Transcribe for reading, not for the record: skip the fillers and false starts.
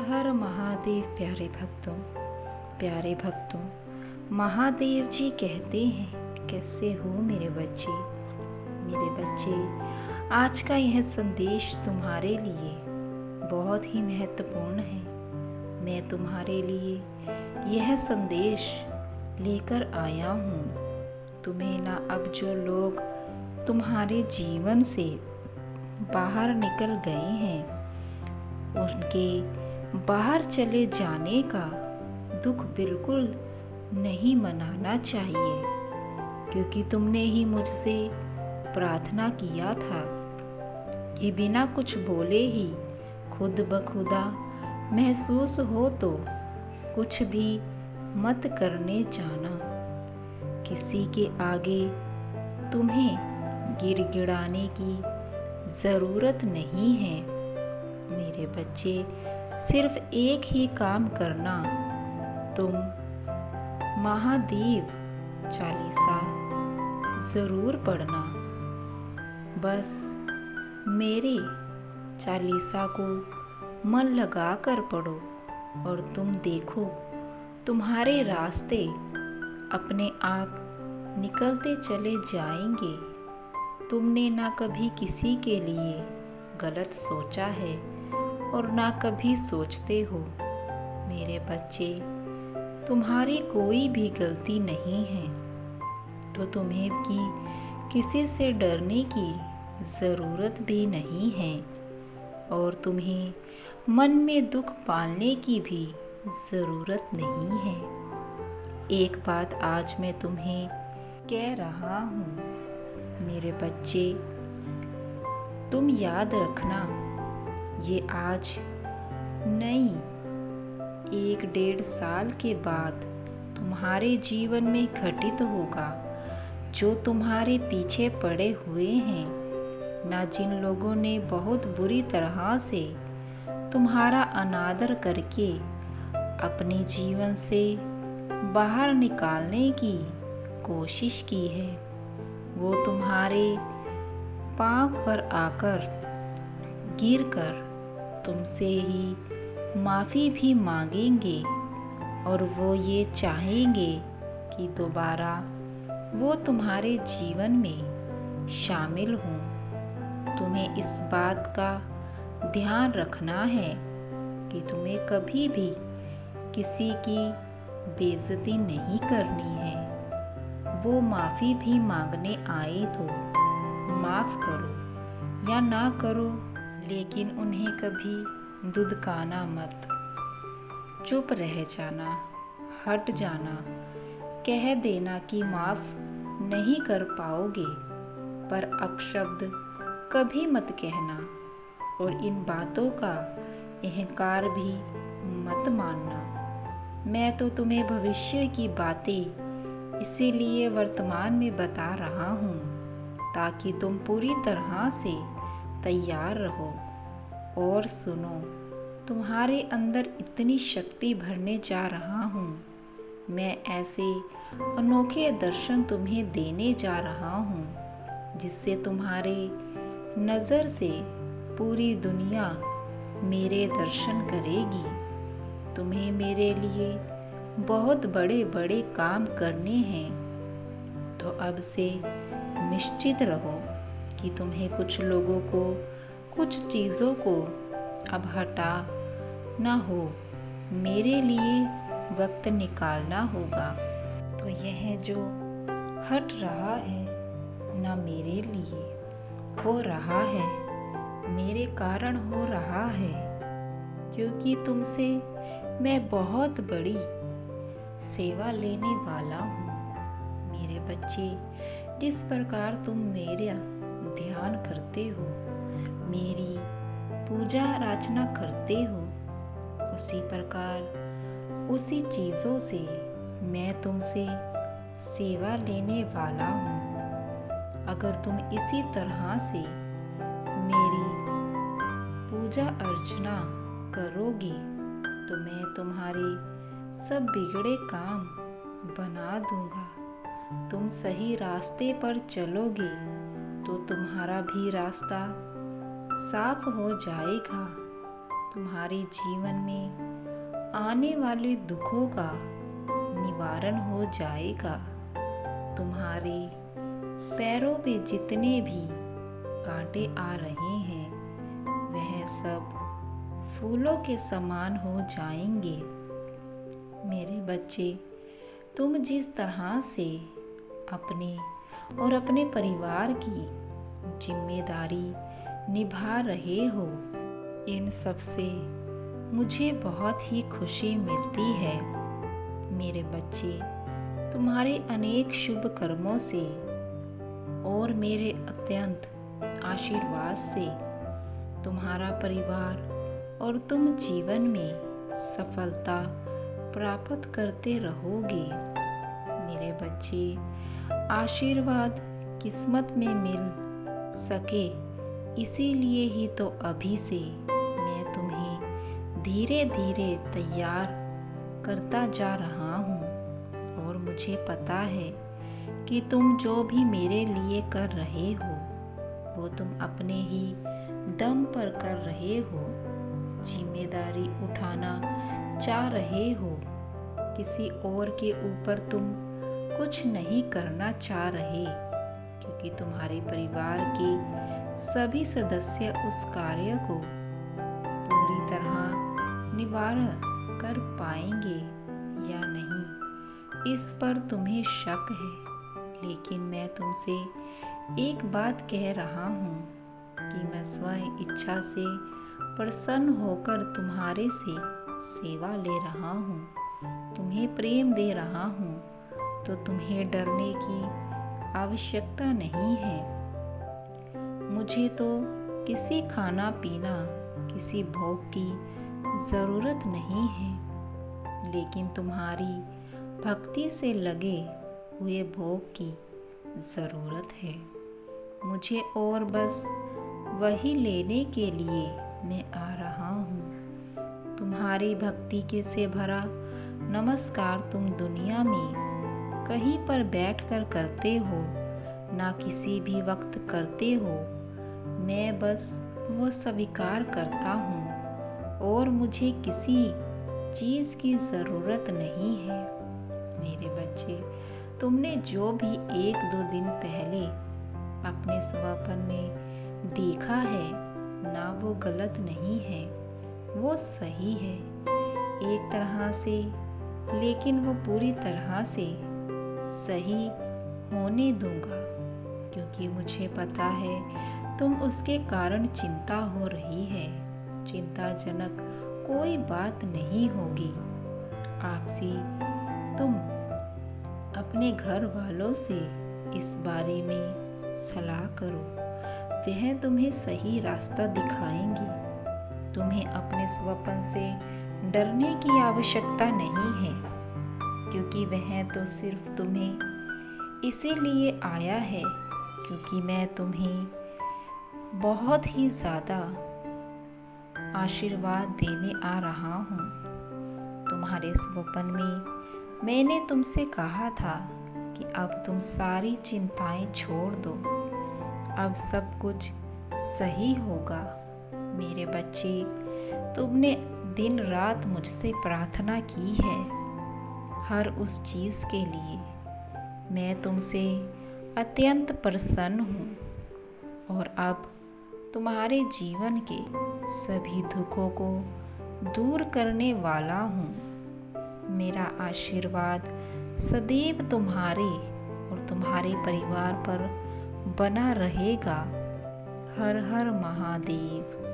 हर महादेव। प्यारे भक्तों, महादेव जी कहते हैं, कैसे हो मेरे बच्चे। आज का यह संदेश तुम्हारे लिए बहुत ही महत्वपूर्ण है। मैं तुम्हारे लिए यह संदेश लेकर आया हूँ। तुम्हें ना अब जो लोग तुम्हारे जीवन से बाहर निकल गए हैं, उनके बाहर चले जाने का दुख बिल्कुल नहीं मनाना चाहिए, क्योंकि तुमने ही मुझसे प्रार्थना किया था कि बिना कुछ बोले ही खुद ब खुदा महसूस हो तो कुछ भी मत करने जाना। किसी के आगे तुम्हें गिड़गिड़ाने की ज़रूरत नहीं है मेरे बच्चे। सिर्फ एक ही काम करना, तुम महादेव चालीसा ज़रूर पढ़ना। बस मेरे चालीसा को मन लगा कर पढ़ो और तुम देखो तुम्हारे रास्ते अपने आप निकलते चले जाएंगे। तुमने ना कभी किसी के लिए गलत सोचा है और ना कभी सोचते हो मेरे बच्चे। तुम्हारी कोई भी गलती नहीं है, तो तुम्हें किसी से डरने की ज़रूरत भी नहीं है और तुम्हें मन में दुख पालने की भी ज़रूरत नहीं है। एक बात आज मैं तुम्हें कह रहा हूँ मेरे बच्चे, तुम याद रखना, ये आज नहीं 1-1.5 साल के बाद तुम्हारे जीवन में घटित होगा। जो तुम्हारे पीछे पड़े हुए हैं ना, जिन लोगों ने बहुत बुरी तरह से तुम्हारा अनादर करके अपने जीवन से बाहर निकालने की कोशिश की है, वो तुम्हारे पांव पर आकर गिरकर तुमसे ही माफ़ी भी मांगेंगे और वो ये चाहेंगे कि दोबारा वो तुम्हारे जीवन में शामिल हों। तुम्हें इस बात का ध्यान रखना है कि तुम्हें कभी भी किसी की बेइज्जती नहीं करनी है। वो माफ़ी भी मांगने आए तो माफ़ करो या ना करो, लेकिन उन्हें कभी दुदकाना मत। चुप रह जाना, हट जाना, कह देना कि माफ़ नहीं कर पाओगे, पर अपशब्द कभी मत कहना और इन बातों का अहंकार भी मत मानना। मैं तो तुम्हें भविष्य की बातें इसीलिए वर्तमान में बता रहा हूँ ताकि तुम पूरी तरह से तैयार रहो। और सुनो, तुम्हारे अंदर इतनी शक्ति भरने जा रहा हूँ। मैं ऐसे अनोखे दर्शन तुम्हें देने जा रहा हूँ जिससे तुम्हारे नज़र से पूरी दुनिया मेरे दर्शन करेगी। तुम्हें मेरे लिए बहुत बड़े बड़े काम करने हैं, तो अब से निश्चित रहो कि तुम्हें कुछ लोगों को, कुछ चीज़ों को अब हटा ना हो, मेरे लिए वक्त निकालना होगा। तो यह जो हट रहा है ना, मेरे लिए हो रहा है, मेरे कारण हो रहा है, क्योंकि तुमसे मैं बहुत बड़ी सेवा लेने वाला हूँ मेरे बच्चे। जिस प्रकार तुम मेरा ध्यान करते हो, मेरी पूजा अर्चना करते हो, उसी प्रकार उसी चीज़ों से मैं तुमसे सेवा लेने वाला हूँ। अगर तुम इसी तरह से मेरी पूजा अर्चना करोगे तो मैं तुम्हारे सब बिगड़े काम बना दूंगा। तुम सही रास्ते पर चलोगे तो तुम्हारा भी रास्ता साफ हो जाएगा। तुम्हारे जीवन में आने वाले दुखों का निवारण हो जाएगा। तुम्हारे पैरों पे जितने भी कांटे आ रहे हैं वह सब फूलों के समान हो जाएंगे। मेरे बच्चे, तुम जिस तरह से अपने और अपने परिवार की जिम्मेदारी निभा रहे हो, इन सब से मुझे बहुत ही खुशी मिलती है। मेरे बच्चे, तुम्हारे अनेक शुभ कर्मों से और मेरे अत्यंत आशीर्वाद से तुम्हारा परिवार और तुम जीवन में सफलता प्राप्त करते रहोगे। मेरे बच्चे, आशीर्वाद किस्मत में मिल सके इसीलिए ही तो अभी से मैं तुम्हें धीरे धीरे तैयार करता जा रहा हूँ। और मुझे पता है कि तुम जो भी मेरे लिए कर रहे हो वो तुम अपने ही दम पर कर रहे हो, जिम्मेदारी उठाना चाह रहे हो। किसी और के ऊपर तुम कुछ नहीं करना चाह रहे, क्योंकि तुम्हारे परिवार के सभी सदस्य उस कार्य को पूरी तरह निवारण कर पाएंगे या नहीं, इस पर तुम्हें शक है। लेकिन मैं तुमसे एक बात कह रहा हूँ कि मैं स्वयं इच्छा से प्रसन्न होकर तुम्हारे से सेवा ले रहा हूँ, तुम्हें प्रेम दे रहा हूँ, तो तुम्हें डरने की आवश्यकता नहीं है। मुझे तो किसी खाना पीना, किसी भोग की ज़रूरत नहीं है, लेकिन तुम्हारी भक्ति से लगे हुए भोग की ज़रूरत है। मुझे और बस वही लेने के लिए मैं आ रहा हूँ। तुम्हारी भक्ति के से भरा नमस्कार तुम दुनिया में कहीं पर बैठकर करते हो, ना किसी भी वक्त करते हो। मैं बस वो स्वीकार करता हूँ और मुझे किसी चीज़ की ज़रूरत नहीं है। मेरे बच्चे, तुमने जो भी 1-2 दिन पहले अपने स्वप्न में देखा है ना, वो गलत नहीं है, वो सही है एक तरह से, लेकिन वो पूरी तरह से सही होने दूंगा, क्योंकि मुझे पता है तुम उसके कारण चिंता हो रही है। चिंताजनक कोई बात नहीं होगी। आपसे तुम अपने घर वालों से इस बारे में सलाह करो, वह तुम्हें सही रास्ता दिखाएंगे। तुम्हें अपने स्वप्न से डरने की आवश्यकता नहीं है, क्योंकि वह तो सिर्फ तुम्हें इसीलिए आया है क्योंकि मैं तुम्हें बहुत ही ज़्यादा आशीर्वाद देने आ रहा हूँ। तुम्हारे स्वप्न में मैंने तुमसे कहा था कि अब तुम सारी चिंताएं छोड़ दो, अब सब कुछ सही होगा। मेरे बच्चे, तुमने दिन रात मुझसे प्रार्थना की है हर उस चीज़ के लिए। मैं तुमसे अत्यंत प्रसन्न हूँ और अब तुम्हारे जीवन के सभी दुखों को दूर करने वाला हूँ। मेरा आशीर्वाद सदैव तुम्हारे और तुम्हारे परिवार पर बना रहेगा। हर हर महादेव।